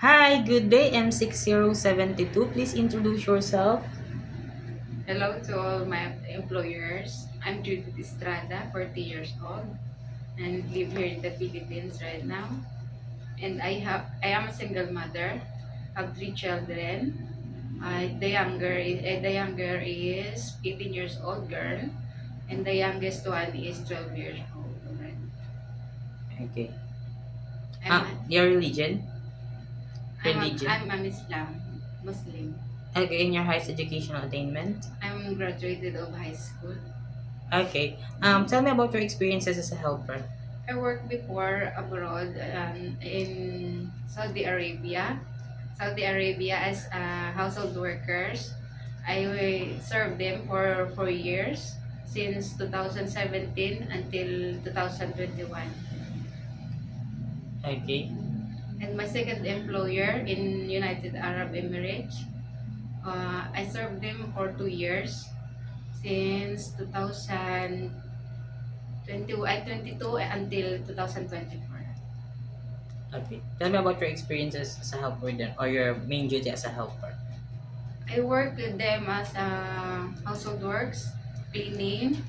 Hi, good day, M6072. Please introduce yourself. Hello to all my employers. I'm Judith Estrada, 40 years old, and live here in the Philippines right now. And I am a single mother, have three children. The younger is 18 years old girl, and the youngest one is 12 years old. Right? Okay. I'm a, Your religion? I'm a, Religion. I'm an Muslim. Okay, in your highest educational attainment. I'm graduated of high school. Okay. Tell me about your experiences as a helper. I worked before abroad in Saudi Arabia. Saudi Arabia as household workers. I served them for 4 years since 2017 until 2021. Okay. And my second employer in United Arab Emirates, I served them for 2 years since 2022 until 2024. Okay. Tell me about your experiences as a helper then, or your main duty as a helper. I work with them as household works, cleaning,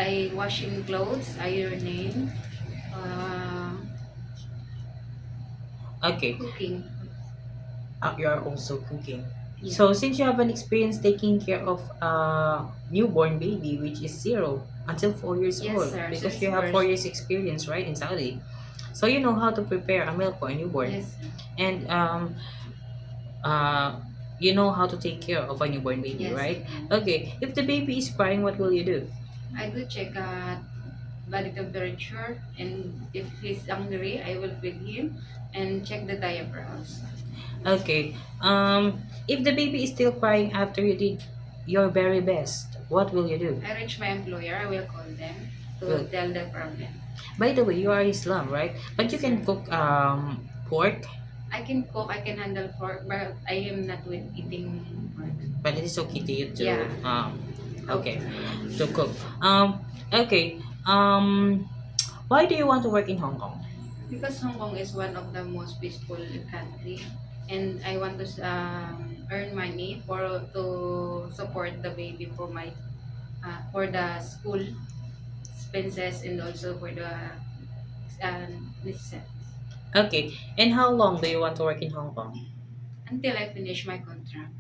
I washing clothes, ironing, uh, Okay. cooking. You are also cooking. Yeah. So, since you have an experience taking care of a newborn baby, which is 0 until 4 years Yes, old, sir. because Since you have birth. 4 years experience, right, in Saudi. So you know how to prepare a milk for a newborn, Yes, sir. and uh, you know how to take care of a newborn baby, Yes, I right? do. Okay. If the baby is crying, what will you do? I do check body temperature, and if he's hungry, I will feed him and check the diaper also. Okay. If the baby is still crying after you did your very best, what will you do? I reach my employer, I will call them to Well, tell the problem. by the way, you are Islam, right? But Yes, you sir. can cook pork, I can cook, I can handle pork, but I am not with eating pork. but it is okay to you Yeah, to cook. okay, to cook. Okay. Why do you want to work in Hong Kong? Because Hong Kong is one of the most peaceful country, and I want to earn money to support the baby for the school expenses and also for the necessities Okay. And how long do you want to work in Hong Kong? until I finish my contract.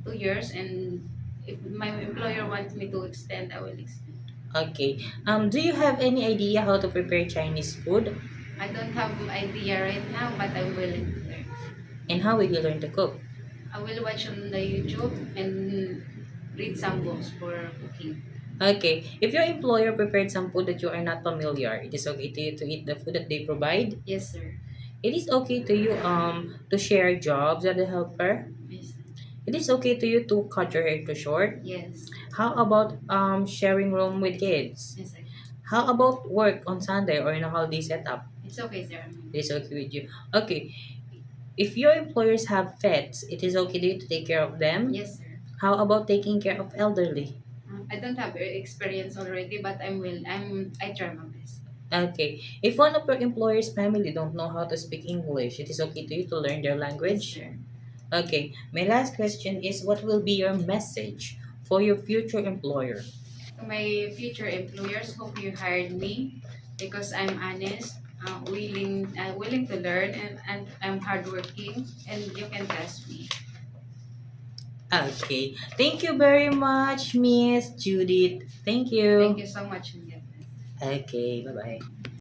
2 years, and if my employer wants me to extend, I will extend. Okay. Do you have any idea how to prepare Chinese food? I don't have idea right now, but I'm willing to learn. And how will you learn to cook? I will watch on the YouTube and read some books for cooking. Okay. If your employer prepared some food that you are not familiar, it is okay to you to eat the food that they provide. Yes, sir. It is okay to you to share jobs as a helper. Yes. It is okay to you to cut your hair too short. Yes. How about sharing room with kids? Yes, sir. How about work on Sunday or in a holiday setup? It's okay, sir. It is okay with you. Okay. If your employers have pets, it is okay to you to take care of them. Yes, sir. How about taking care of elderly? I don't have experience already, but I try my best. Okay. If one of your employer's family don't know how to speak English, it is okay to you to learn their Yes, language. sir. Okay. My last question is, what will be your message for your future employer? To my future employers, hope you hired me because I'm honest, willing to learn, and I'm hardworking, and you can trust me. Okay. Thank you very much, Miss Judith. Thank Thank you. you so much, Juliet. Okay. Bye-bye.